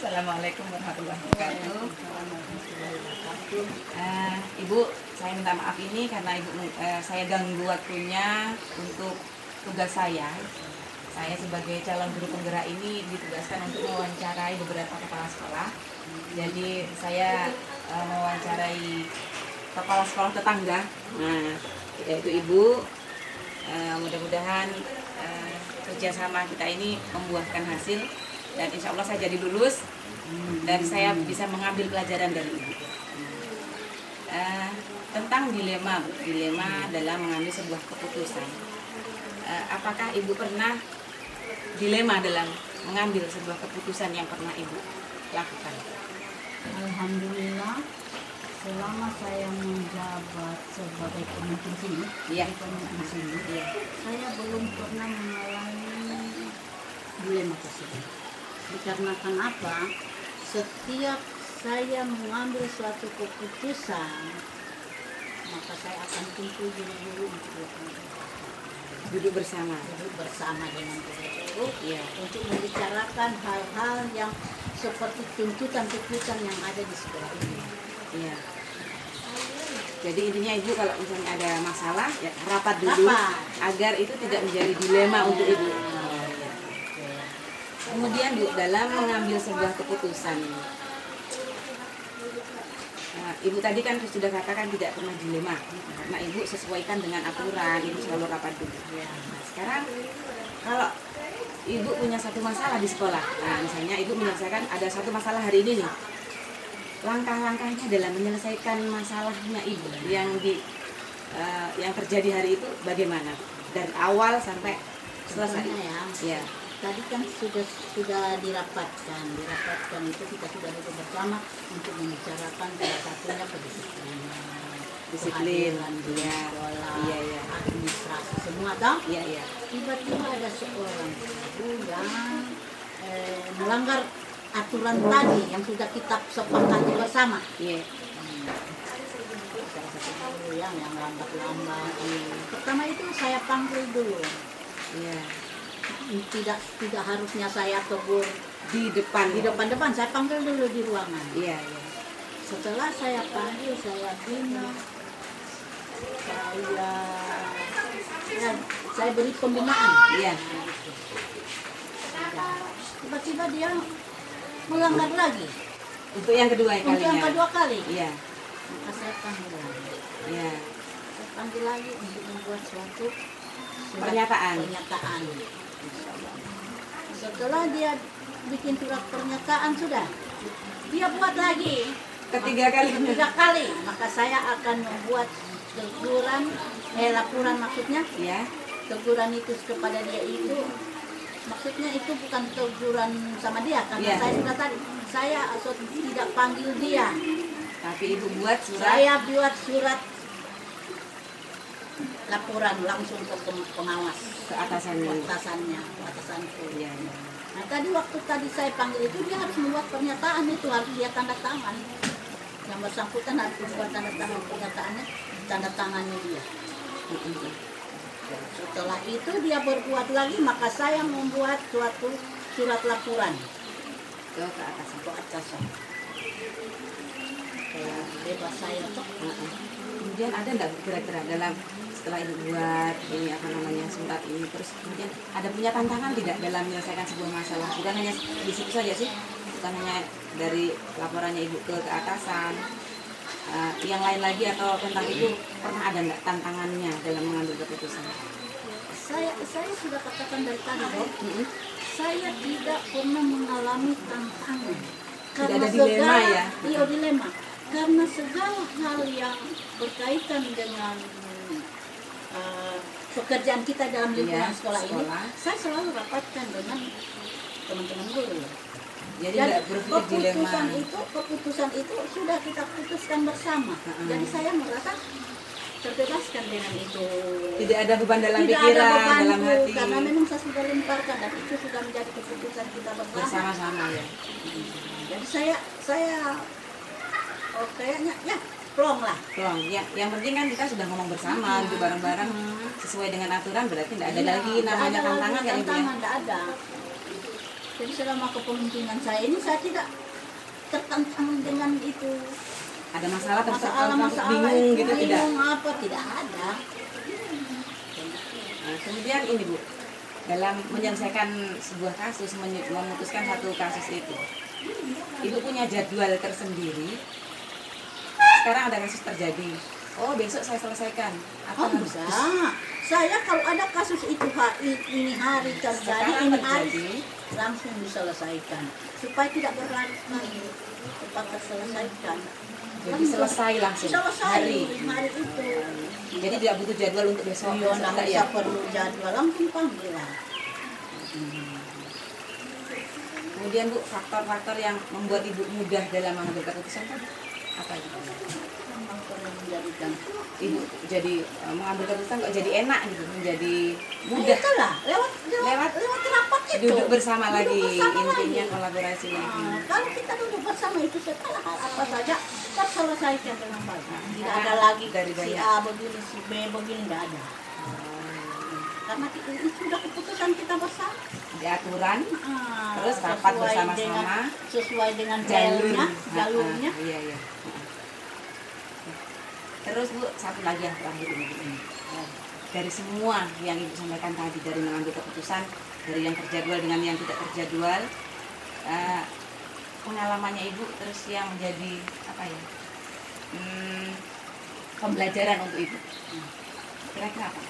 Assalamualaikum warahmatullahi wabarakatuh. Ibu, saya minta maaf ini karena saya ganggu waktunya untuk tugas saya. Saya sebagai calon guru penggerak ini ditugaskan untuk mewawancarai beberapa kepala sekolah. Jadi saya mewawancarai kepala sekolah tetangga. Nah, yaitu Ibu. Mudah-mudahan kerjasama kita ini membuahkan hasil dan insya Allah saya jadi lulus dan saya bisa mengambil pelajaran dari Ibu. Tentang dilema dalam mengambil sebuah keputusan. Apakah Ibu pernah dilema dalam mengambil sebuah keputusan yang pernah Ibu lakukan? Alhamdulillah, selama saya menjabat sebagai pemimpin sini, saya belum pernah mengalami dilema tersebut. Dikarenakan apa? Setiap saya mengambil suatu keputusan, maka saya akan kumpul guru-guru untuk Duduk bersama dengan guru-guru untuk membicarakan hal-hal yang seperti tuntutan-tuntutan yang ada di sekolah ini. Iya. Jadi intinya Ibu kalau misalnya ada masalah ya rapat dulu agar itu tidak menjadi dilema untuk Ibu. Kemudian Bu, dalam mengambil sebuah keputusan, Ibu tadi kan sudah katakan tidak pernah dilema karena Ibu sesuaikan dengan aturan, Ibu selalu rapat dulu. Nah, sekarang kalau Ibu punya satu masalah di sekolah, nah misalnya Ibu menyelesaikan ada satu masalah hari ini nih, langkah-langkahnya dalam menyelesaikan masalahnya Ibu yang terjadi hari itu bagaimana dari awal sampai selesai? Ya. Tadi kan sudah dirapatkan itu kita sudah duduk bersama untuk membicarakan salah satunya kedisiplinan, Disiplin, di sekolah, administrasi semua toh. Iya. Tiba-tiba ada seorang guru yang melanggar aturan tadi yang sudah kita sepakati bersama. Iya. Salah satu guru yang lambat-lambat. Pertama itu saya panggil dulu. Iya. Tidak harusnya saya tegur Di depan saya panggil dulu di ruangan. Iya. Setelah saya panggil, saya bina, saya beri pembinaan. Iya. Tiba-tiba dia melanggar lagi. Untuk yang kedua Untuk yang kedua kali. Iya. Maka saya panggil lagi. Iya. Saya panggil lagi untuk membuat suatu Pernyataan. Setelah dia bikin surat pernyataan sudah, dia buat lagi Ketiga kali. Maka saya akan membuat laporan maksudnya. Iya. Teguran itu kepada dia itu maksudnya itu bukan teguran sama dia karena saya sudah tadi saya tidak panggil dia. Tapi Ibu buat surat. Saya buat surat laporan langsung ke pengawas, Ke atasanku. Iya. Nah waktu tadi saya panggil itu dia harus membuat pernyataan itu, harus dia tanda tangan. Yang bersangkutan harus membuat tanda tangan pernyataannya, tanda tangannya dia. Setelah itu dia berbuat lagi, maka saya membuat suatu surat laporan Ke atasan. Bebas saya toh. Kemudian ada nggak kira-kira dalam setelah Ibu buat ini surat ini, terus kemudian ada punya tantangan tidak dalam menyelesaikan sebuah masalah? Bukan hanya di situ saja sih, bukan hanya dari laporannya Ibu ke atasan, yang lain lagi atau tentang Ibu pernah ada nggak tantangannya dalam mengambil keputusan? Saya sudah katakan dari tadi dok, saya tidak pernah mengalami tantangan. Tidak ada dilema ya? Iya dilema, karena segala hal yang berkaitan dengan pekerjaan kita dalam lingkungan sekolah ini, saya selalu rapatkan dengan teman-teman guru. Jadi tidak berpikir dilema. Keputusan itu sudah kita putuskan bersama. Jadi saya merasa terbebaskan dengan itu. Tidak ada beban dalam Tidak pikiran, ada bebanku, dalam hati. karena memang saya sudah lemparkan dan itu sudah menjadi keputusan kita bersama-sama ya. Jadi saya kayaknya ya plong lah. Plong. Ya, yang penting kan kita sudah ngomong bersama, gitu bareng-bareng sesuai dengan aturan, berarti tidak ada lagi namanya tantangan kan Ibu ya? Tidak ada. Jadi selama kepemimpinan saya ini saya tidak tertantang dengan itu. Ada masalah terus Masalah bingung gitu tidak? bingung apa tidak ada. Nah, kemudian ini Bu, dalam menyelesaikan sebuah kasus, memutuskan satu kasus itu, Ibu punya jadwal tersendiri. Sekarang ada kasus terjadi, oh besok saya selesaikan. Apa harus Enggak. Saya kalau ada kasus itu ini hari terjadi, sekarang ini hari terjadi? langsung diselesaikan supaya tidak berlarut-larut, cepat terselesaikan. Jadi selesai langsung Selesai hari. hari itu. Jadi tidak butuh jadwal untuk besok. Iya, Enggak nggak ya? usah perlu jadwal, langsung panggil lah. Kemudian Bu, faktor-faktor yang membuat Ibu mudah dalam mengambil keputusan tadi apa itu? Memang perlu menjadikan. Ibu jadi mengambil keputusan kok jadi enak gitu, menjadi mudah. Itulah lewat rapat itu. Duduk bersama Duduk lagi, bersama intinya lagi. kolaborasi lagi. Nah, kalau kita duduk bersama itu segala hal apa saja terselesaikan dengan baik. Tidak ada lagi Dari si banyak. A begini, si B begini, tidak ada. Karena itu sudah keputusan kita bersama. Di aturan, Ah, terus rapat sesuai bersama-sama, sesuai dengan jalur, jalurnya. Iya iya. Terus Bu, satu lagi yang terakhir ini. Dari semua yang Ibu sampaikan tadi, dari mengambil keputusan, dari yang terjadwal dengan yang tidak terjadwal, pengalamannya Ibu terus yang menjadi apa ya? Pembelajaran untuk Ibu. Kira-kira apa?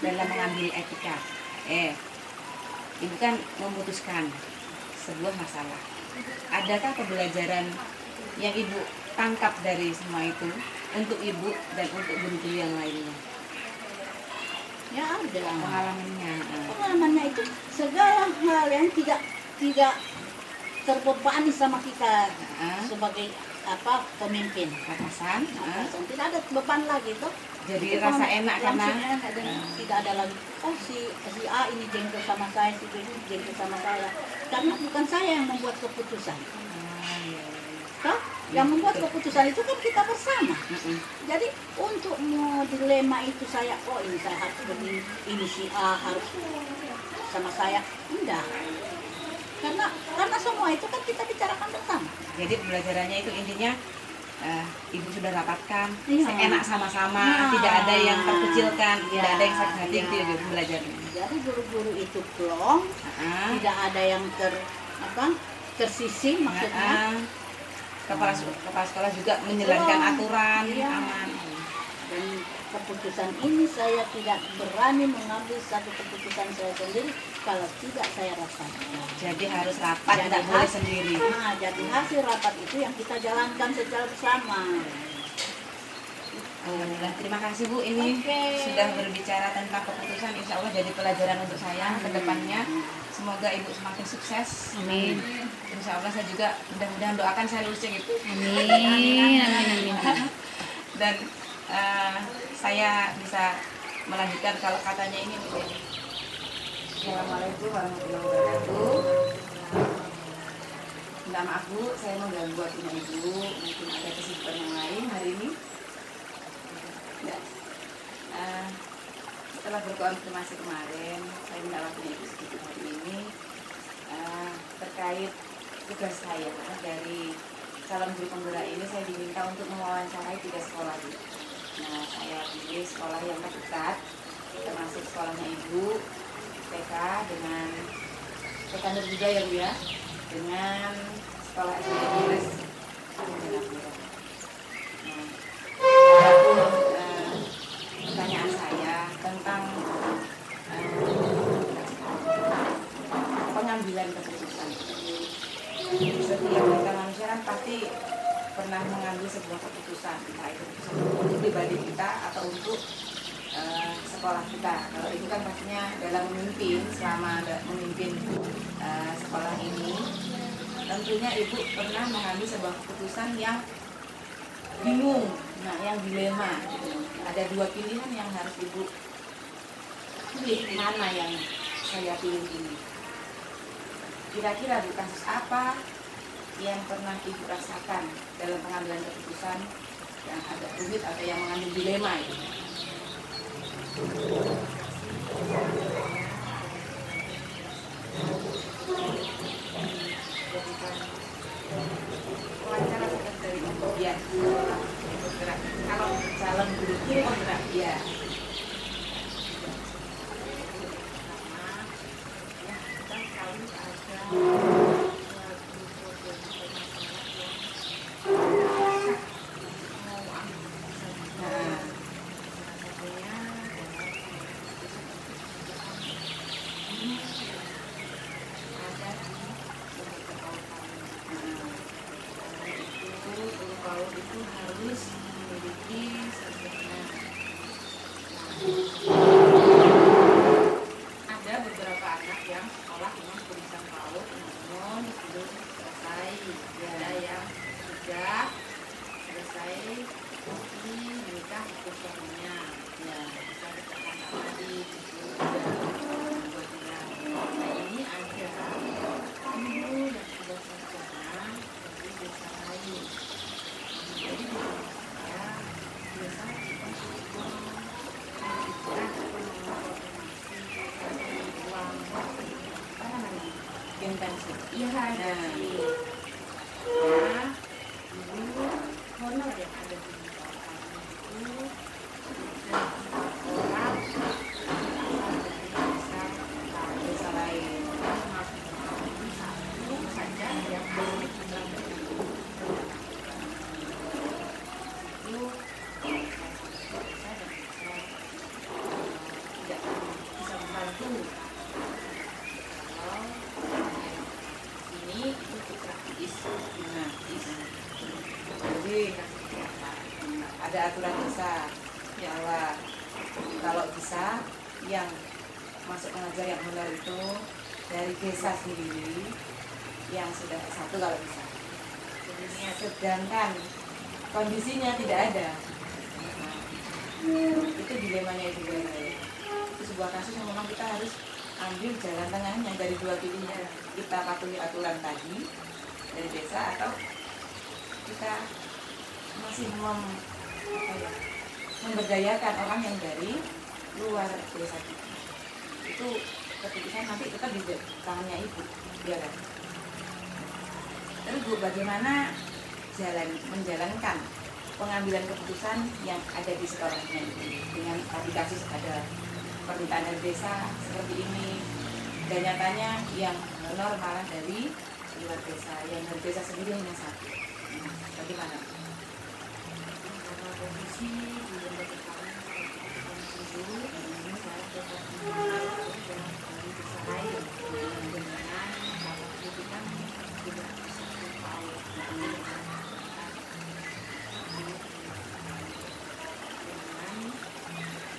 Dalam mengambil etika. Ibu kan memutuskan sebuah masalah. Adakah pembelajaran yang Ibu tangkap dari semua itu untuk Ibu dan untuk guru-guru yang lainnya? Ya ada. Pengalamannya. Itu segala hal yang tidak terbebani sama kita sebagai pemimpin. Atasan, Tidak ada beban lagi tuh. jadi rasa enak karena enak dan tidak ada lagi si A ini jengkel sama saya, si B ini jengkel sama saya. Karena bukan saya yang membuat keputusan. Toh? Yang membuat keputusan itu kan kita bersama. Jadi untuk mau dilema itu saya, ini saya harus begini, ini si A harus sama saya, enggak. Karena semua itu kan kita bicarakan bersama. jadi pembelajarannya itu intinya Ibu sudah rapatkan, Iya. enak sama-sama, Nah. tidak ada yang terkecilkan, Iya. tidak ada yang sakit hati, Iya. gitu ya Bu pembelajarannya. Jadi guru-guru itu plong, tidak ada yang tersisih maksudnya. Kepala sekolah juga menjalankan aturan, Iya. aman. Dan keputusan ini saya tidak berani mengambil satu keputusan saya sendiri kalau tidak saya rasakan. Jadi harus rapat, Jadi tidak boleh harus- sendiri. Jadi hasil rapat itu yang kita jalankan secara bersama. Alhamdulillah, terima kasih Bu, ini Oke. sudah berbicara tentang keputusan, insya Allah jadi pelajaran untuk saya ke depannya. Semoga Ibu semakin sukses. Amin. Insya Allah saya juga mudah-mudahan doakan saya lulus yang itu. Amin. Dan saya bisa melanjutkan kalau katanya ini. Assalamualaikum warahmatullahi wabarakatuh. Minta maaf Bu, saya mau ganggu waktunya Ibu. Mungkin ada kesibukan yang lain hari ini. Ya. Setelah berkonfirmasi kemarin, saya minta waktunya Ibu sedikit hari ini terkait tugas saya dari calon guru penggerak ini. Saya diminta untuk mewawancarai 3 sekolah Bu. Nah, saya pilih sekolah yang terdekat, termasuk sekolahnya Ibu, TK dengan TK Nur juga ya Bu ya, dengan sekolah SD Negeri Nah, pertanyaan saya tentang pengambilan keputusan. Setiap kita manusia kan pasti pernah mengambil sebuah keputusan, entah itu keputusan untuk pribadi kita atau untuk sekolah kita. Kalau itu kan pastinya dalam memimpin, selama memimpin sekolah ini, tentunya Ibu pernah mengambil sebuah keputusan yang bingung, yang dilema. Ada 2 pilihan yang harus Ibu pilih, mana yang saya pilih ini. Kira-kira Bu, kasus apa yang pernah Ibu rasakan dalam pengambilan keputusan yang agak rumit atau yang mengandung dilema itu? intensif. Iya, Nah. intensif. Nah, ibu honor yang ada di bawah kami itu dan orang asal dari Desa lain. satu saja yang belum sedang itu saya tidak bisa membantu kalau ini untuk praktis Nah, jadi ada aturan desa bahwa kalau bisa yang masuk mengajar yang honor itu dari desa sendiri yang sudah S1 kalau bisa. Sedangkan kondisinya tidak ada. Itu dilemanya itu guys. Itu sebuah kasus yang memang kita harus ambil jalan tengahnya dari dua pilihan. Kita patuhi aturan tadi dari desa atau kita masih memberdayakan orang yang dari luar desa kita. Itu keputusan nanti tetap di tangannya ibu, ya kan? Terus Bu, bagaimana menjalankan pengambilan keputusan yang ada di sekolahnya itu dengan tadi kasus ada permintaan dari desa seperti ini dan nyatanya yang honor malah dari luar desa, yang dari desa sendiri hanya satu. Bagaimana? karena kondisi belum berkembang dulu saya dapat dengan kami bisa lain dengan bapak pendidikan tidak satu tahun dengan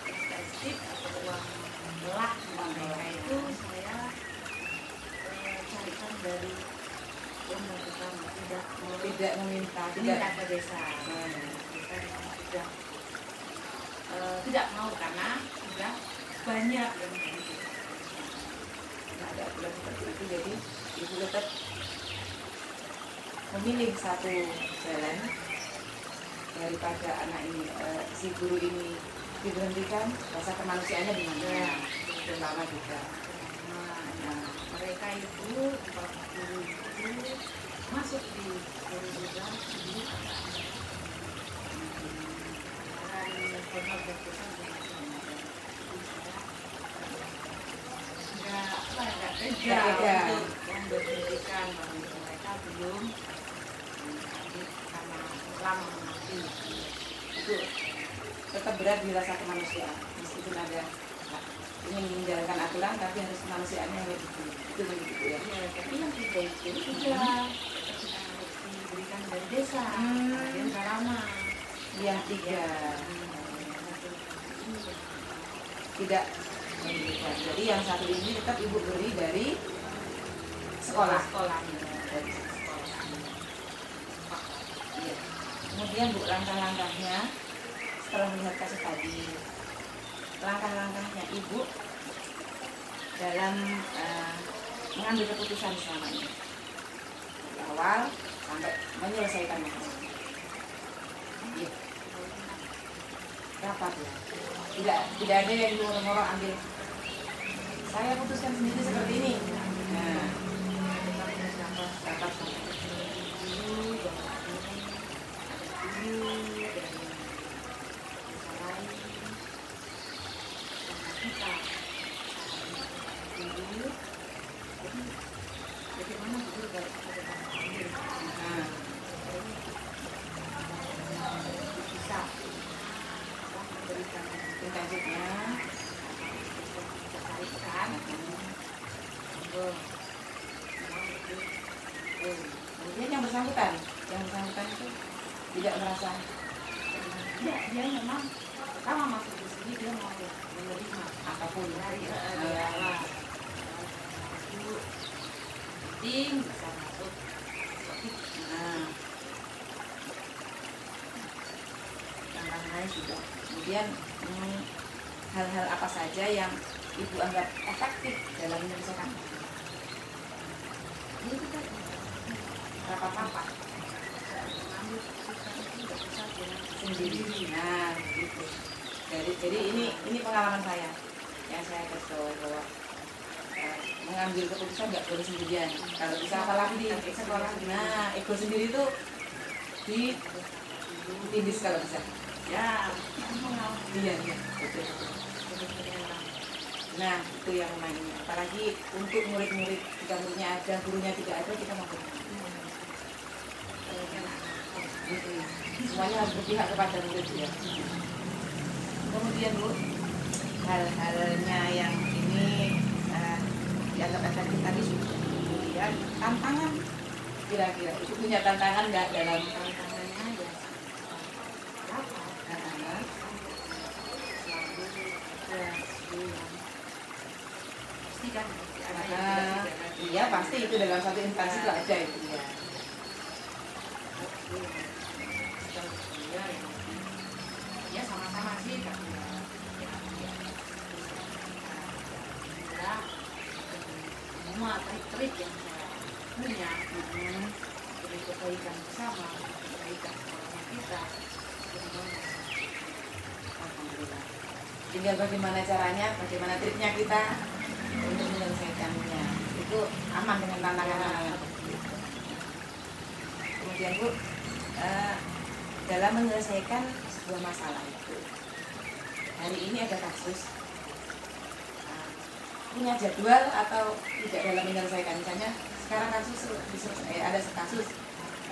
ekstensif atau uang belak mereka itu saya carikan dari umur pertama Tidak meminta, tidak ke desa. Kita sudah tidak mau karena sudah banyak yang begitu. tidak ada aturan seperti itu, jadi ibu tetap memilih satu jalan daripada anak ini si guru ini diberhentikan, rasa kemanusiaannya di mana? Dan lama juga. Nah, mereka itu 40 itu masuk di 2012 di honor berkesan nggak tega untuk memberhentikan mereka belum karena lama mati. Itu tetap berat dirasa kemanusiaan meskipun ada ingin menjalankan aturan tapi harus kemanusiaannya yang lebih tinggi. Itu begitu ya. Ya, tapi yang tiga itu sudah diberikan dari desa, yang sudah lama. Yang tiga tidak memberikan. Jadi yang satu ini tetap ibu beri dari sekolah. Sekolahnya. Dari sekolah. Iya. Kemudian Bu, langkah-langkahnya setelah melihat kasus tadi, langkah-langkahnya ibu dalam mengambil keputusan selama ini dari awal sampai menyelesaikan masalah. Iya. Rapat ya. Tidak ada yang moro-moro ambil. Saya putuskan sendiri seperti ini. Nah, rapat Bagaimana dulu kalau kita ambil nah, bisa memberikan intensifnya. tertarik Kemudian yang bersangkutan itu tidak merasa dia memang pertama masuk di sini dia mau menerima apapun dari Nah, awal itu penting bisa masuk nah, yang lain juga kemudian hal-hal apa saja yang ibu anggap efektif dalam menyelesaikan dia kita rapat-rapat mengambil keputusan itu tidak bisa dengan sendiri. Nah, gitu. Jadi ini pengalaman saya yang saya garis bawahi bahwa mengambil keputusan nggak boleh sendirian. Kalau bisa apalagi di sekolah, nah ego sendiri itu ditindis kalau bisa. Ya, Iya, iya, betul. Nah, itu yang mainnya. Apalagi untuk murid-murid, jika muridnya ada, gurunya tidak ada, kita mau bagaimana? Semuanya harus berpihak kepada murid ya. Kemudian Bu, hal-halnya yang ini dianggap efektif tadi sudah. Kemudian tantangan, kira-kira itu punya tantangan nggak dalam tantangannya ya apa? Pasti kan ada yang tidak ada. iya pasti itu dalam satu instansi itu ada itu ya. Ya sama-sama sih tapi ya semua trik-trik yang saya punya demi kebaikan bersama, kebaikan sekolahnya kita. Alhamdulillah. Tinggal bagaimana caranya, bagaimana triknya kita untuk menyelesaikannya. Itu aman dengan tantangan. Kemudian Bu, dalam menyelesaikan sebuah masalah itu, hari ini ada kasus, punya jadwal atau tidak dalam menyelesaikan. Misalnya sekarang kasus ada kasus,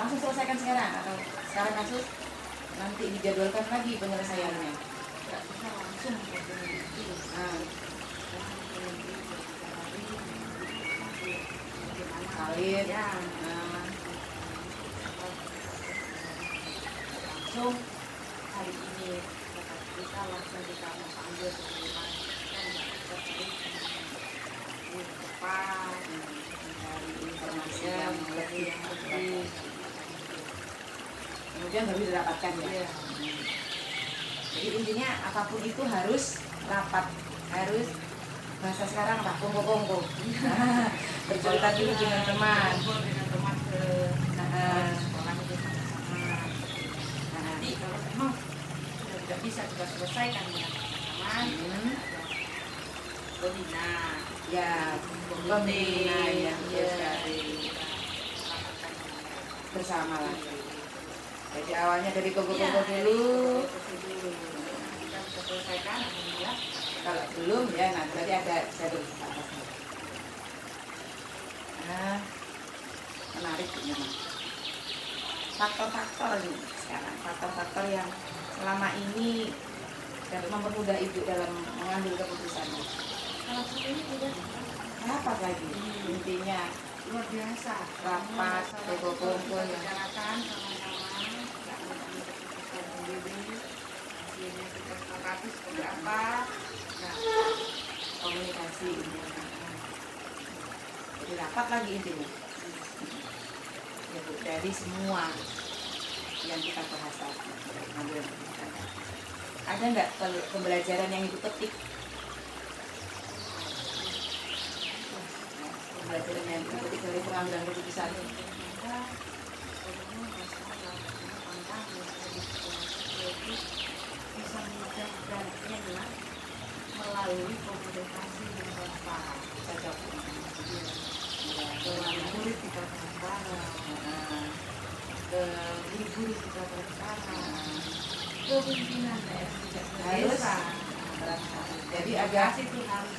langsung selesaikan sekarang, atau sekarang kasus nanti dijadwalkan lagi penyelesaiannya. Tidak bisa langsung Alir, ya langsung hari ini kita langsung kita panggil semua kan nggak bisa terus cepat mencari informasi yang lebih yang lebih kemudian baru didapatkan ya. Iya. Jadi intinya apapun itu harus rapat, harus bahasa sekarang apa? Kongko-kongko. Bercerita dulu dengan teman. dengan teman ke Nah, sekolah itu sama-sama. Nanti kalau memang sudah tidak bisa kita selesaikan dengan teman, webinar, ya, pembina yang sekali bersama lagi. Jadi awalnya dari kongko-kongko dulu. Kita bisa selesaikan, alhamdulillah. Kalau belum ya, nah berarti ada jalur atasnya. Nah, menarik memang. Faktor-faktor ini sekarang, faktor-faktor yang selama ini dapat mempermudah ibu dalam mengambil keputusan. Kalau seperti ini tidak Rapat lagi, intinya luar biasa. rapat, kongko-kongko Kita yang bicarakan sama-sama, nggak mengambil keputusan sendiri. Hasilnya kita sepakati seperti apa. Nah, komunikasi intinya. Jadi rapat lagi intinya. Ya Bu, dari semua yang kita bahas tadi, pengambilan keputusan. Ada nggak pembelajaran yang ibu petik? Pembelajaran yang ibu petik dari pengambilan keputusan ini? kita perlu masalah tentang jadi bisa mencegahnya adalah melalui komunikasi yang transparan. Cocok. Dengan murid kita transparan, ke ibu kita transparan, ke pimpinan daerah juga Harus. desa. Jadi agak itu harus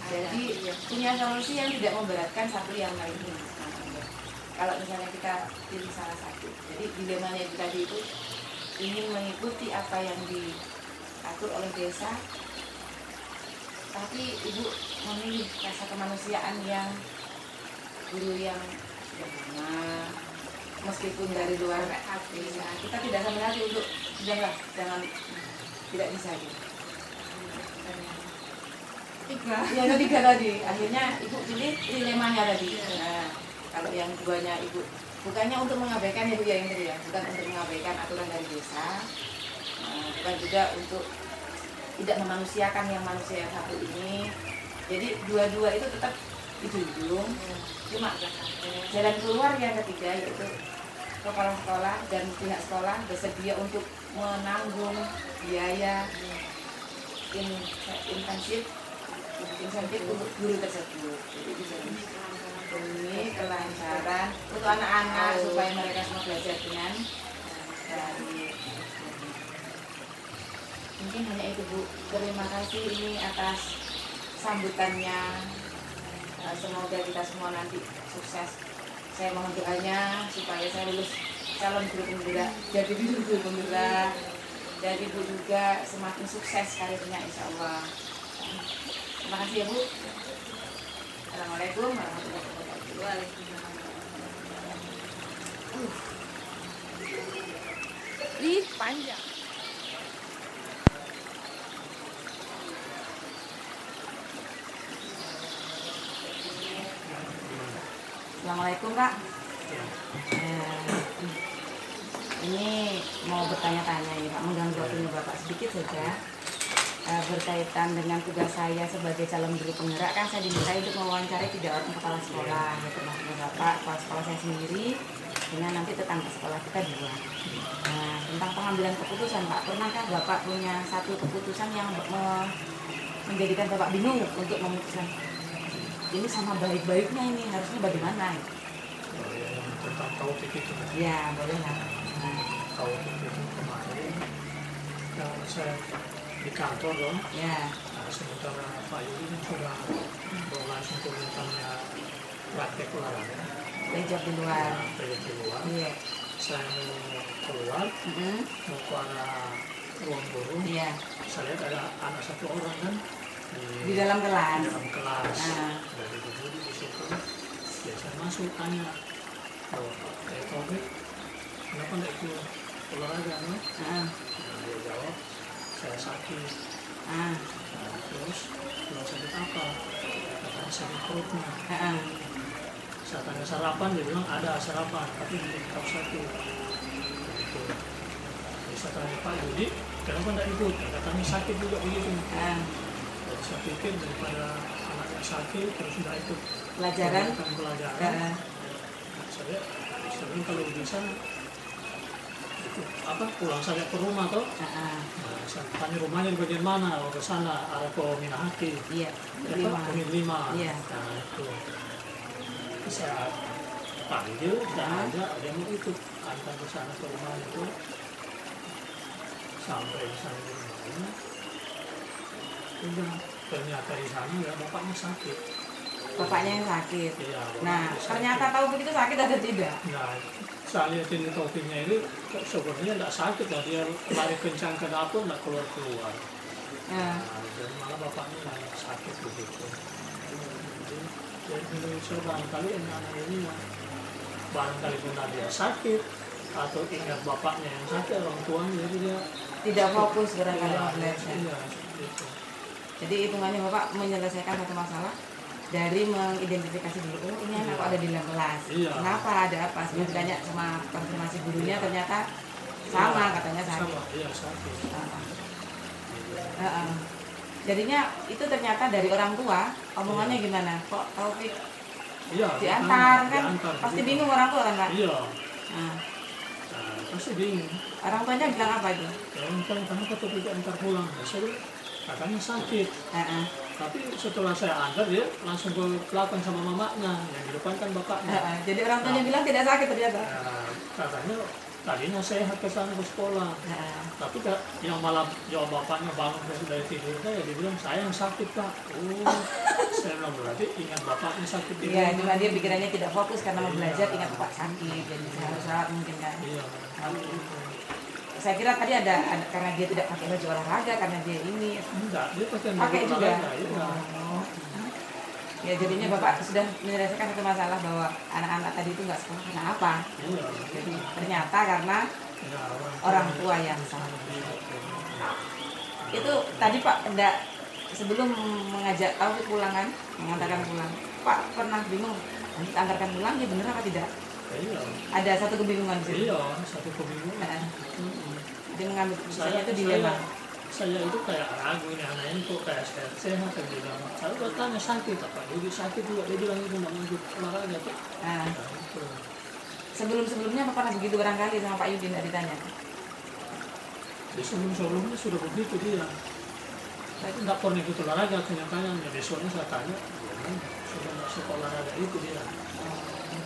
jadi punya solusi yang tidak memberatkan satu yang lainnya. Kalau misalnya kita pilih salah satu, jadi dilemanya itu tadi itu ingin mengikuti apa yang diatur oleh desa, tapi ibu memilih rasa kemanusiaan yang guru yang sederhana, meskipun dari luar desa, kita tidak sampai hati untuk jangan tidak bisa gitu. Yang ketiga tadi, akhirnya ibu pilih dilemanya tadi. Nah, kalau yang duanya ibu bukannya untuk mengabaikan ya Bu ya, yang tadi ya, bukan untuk mengabaikan aturan dari desa, bukan juga untuk tidak memanusiakan yang manusia yang satu ini. Jadi dua-dua itu tetap dijunjung. Cuma jalan keluar yang ketiga yaitu kepala sekolah dan pihak sekolah bersedia untuk menanggung biaya intensif insentif untuk guru tersebut. Jadi bisa demi kelancaran untuk anak-anak supaya mereka semua belajar dengan baik. Mungkin hanya itu Bu. Terima kasih ini atas sambutannya. Semoga kita semua nanti sukses. Saya mohon doanya supaya saya lulus calon guru penggerak, jadi guru penggerak, dan Ibu juga semakin sukses karirnya insya Allah. Terima kasih ya Bu. Assalamualaikum warahmatullahi wabarakatuh. Waalaikumsalam. Ih, panjang. Assalamualaikum Kak. Ini mau bertanya-tanya ini Pak, mengganggu waktunya Bapak sedikit saja. Berkaitan dengan tugas saya sebagai calon guru penggerak, kan saya diminta untuk mewawancarai 3 orang kepala sekolah, ya termasuk Bapak, kepala sekolah saya sendiri, dengan nanti tetangga sekolah kita 2. Nah, tentang pengambilan keputusan Pak, pernahkah Bapak punya satu keputusan yang menjadikan Bapak bingung untuk memutuskan ini sama baik-baiknya ini harusnya bagaimana? Yang tentang taufik itu kan. Ya, boleh lah. Taufik itu kemarin yang saya di kantor dong. Ya, Nah, sementara Pak Yudi kan sudah langsung permintaannya praktek olahraga. belajar di luar. Pergi di luar. Iya. Saya mau keluar, mau ke arah ruang guru. Iya. Saya lihat ada anak 1 orang kan Di dalam kelas. di dalam kelas. Nah. Dari dulu di situ, ya saya masuk tanya, oh Taufik, kenapa nggak ikut olahraga? No? Nah, Nah, dia jawab, saya sakit. nah, Nah, terus kalau sakit apa? Katanya sakit perutnya. nah. Saya tanya sarapan, dia bilang ada sarapan, tapi belum tahu sakit. Gitu. Jadi saya tanya Pak Yudi, kenapa nggak ikut? Katanya sakit juga begitu. Nah. Jadi saya pikir daripada anaknya sakit terus nggak ikut Pelajaran. pelajaran. Nah, Saya sering kalau bisa itu apa pulang saja ke rumah toh. nah. Nah, saya tanya rumahnya di bagian mana? Oh, ke sana arah ke Minahati. Iya. Ya, Lima. Pak, Unit 5. Iya. Nah, itu. Saya panggil, saya ajak, dia mau ikut antar ke sana ke rumah itu. Sampai di sana di rumahnya. Udah, ternyata di sana ya bapaknya sakit. Bapaknya yang sakit. Iya, Nah, bapaknya sakit. ternyata tahu begitu sakit atau tidak? Nah, saya lihat ini Taufiknya ini kok sebenarnya tidak sakit lah, dia lari kencang ke dapur tidak keluar. Nah, Nah, dan malah bapaknya yang sakit begitu. Jadi Indonesia barangkali anak ini yang barangkali benar dia sakit atau ingat bapaknya yang sakit orang tuanya, jadi dia tidak fokus barangkali iya, mau belajar. iya, gitu. Jadi hitungannya Bapak menyelesaikan satu masalah dari mengidentifikasi dulu, oh ini anak kok ada di dalam kelas. Iya. Kenapa, ada apa? Sebelum ditanya sama konfirmasi gurunya ternyata sama, katanya sakit. Sama, iya sakit. Heeh. Jadinya itu ternyata dari orang tua omongannya gimana? Kok Taufik Iya, diantar kan? diantar, Pasti gitu. bingung orang tua kan Pak? Iya, Nah, nah, pasti bingung. orang tuanya bilang apa itu? Ya, kamu kata tidak antar pulang. Ya, saya bilang, katanya sakit. Heeh. Tapi setelah saya antar dia langsung ke belakang sama mamanya, yang di depan kan bapaknya. Heeh. Jadi orang tuanya bilang tidak sakit ternyata. Nah, katanya tadinya sehat ke sana ke sekolah. Heeh. Tapi yang malam jawab bapaknya bangun dari tidurnya ya dia bilang saya yang sakit Pak. Oh, saya bilang berarti ingat bapaknya sakit di Iya, rumah. cuma dia pikirannya tidak fokus karena mau belajar ingat Bapak sakit, jadi harus rawat mungkin kan. Iya. Saya kira tadi ada karena dia tidak pakai baju olahraga karena dia ini Enggak, dia pakai pakai baju juga. olahraga, iya. Oh. Ya jadinya Bapak sudah menyelesaikan satu masalah bahwa anak-anak tadi itu nggak sekolah karena apa? Iya. Jadi ternyata karena Ya, orang tua yang salah. Itu tadi Pak enggak sebelum mengajak Taufik pulang kan, mengantarkan pulang. Pak pernah bingung nanti antarkan pulang ya bener apa tidak? Iya. Ada satu kebingungan di situ. Iya, satu kebingungan. Nah, Mm-mm. dia mengambil keputusannya itu dilema. Saya itu kayak ragu ini anak ini kok kayak sehat kan dia bilang. Saya udah tanya sakit apa? Jadi sakit juga dia bilang itu nggak mau ikut olahraga tuh. Nah, Nah, itu. sebelum-sebelumnya Bapak pernah begitu barangkali sama Pak Yudi nggak ditanya? Di sebelumnya sudah begitu dia. Saya itu nggak pernah ikut olahraga, kenyataannya besoknya saya tanya, sudah masuk olahraga itu dia.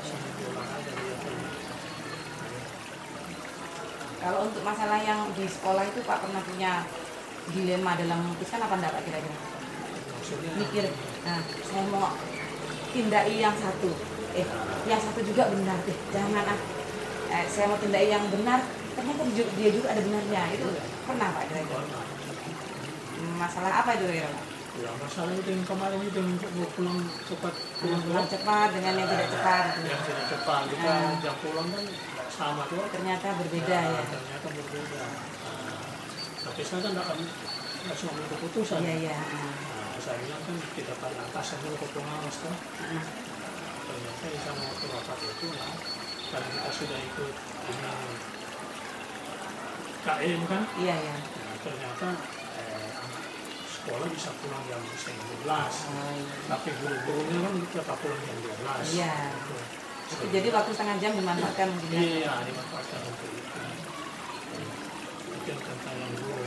Sama olahraga dia pernah. Kalau untuk masalah yang di sekolah itu Pak pernah punya dilema dalam memutuskan apa enggak Pak kira-kira? Maksudnya Mikir, nah saya mau tindai yang satu, yang satu juga benar deh, jangan saya mau tindai yang benar, ternyata dia juga ada benarnya, itu pernah Pak kira-kira? pernah. Masalah apa itu kira-kira Pak? Ya masalah itu yang kemarin itu yang mau pulang cepat pulang Pulang cepat dengan yang tidak cepat, yang tidak cepat kita jam pulang kan sama tuh. ternyata berbeda ya. Ternyata berbeda. Tapi saya kan nggak cuma ambil keputusan. Iya iya. Saya bilang kan kita pada atasan dulu ke pengawas kan. Ternyata sama waktu rapat itu lah, karena kita sudah ikut ini KM kan. Iya iya. Nah, ternyata anak sekolah bisa pulang jam 11:30. Oh, iya. Tapi guru-gurunya kan tetap pulang jam 12. Iya. Gitu. Jadi waktu setengah jam dimanfaatkan mungkin ya. Iya, dimanfaatkan untuk itu. Mungkin tentang yang guru.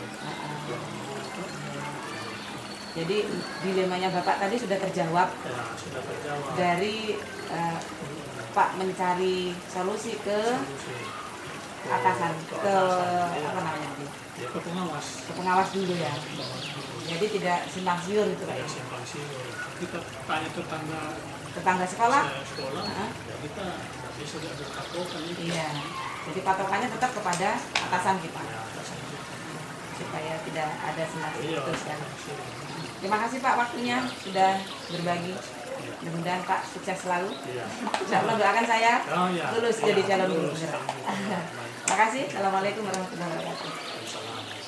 Jadi dilemanya Bapak tadi sudah terjawab Ya, sudah terjawab. dari Pak mencari solusi ke Solusi. atasan, ke Iya. apa namanya tadi? Ya, ke pengawas. Ke pengawas dulu ya. Pengawas dulu. Jadi tidak simpang siur gitu Pak Kayak ya. simpang siur. Kita tanya tetangga Tetangga sekolah? sekolah, Heeh. ya kita nggak bisa diambil patokan itu. Iya. Jadi patokannya tetap kepada atasan kita Ya, atasan kita. supaya tidak ada simpang siur Iya, terus kan. simpang siur. Terima kasih Pak waktunya sudah berbagi. Iya. Mudah-mudahan Pak sukses selalu. Iya. Insya Allah doakan saya Oh, iya. lulus Iya, jadi calon guru lulus, penggerak. calon guru penggerak. Baik. Terima kasih. Assalamualaikum warahmatullahi wabarakatuh. Waalaikumsalam.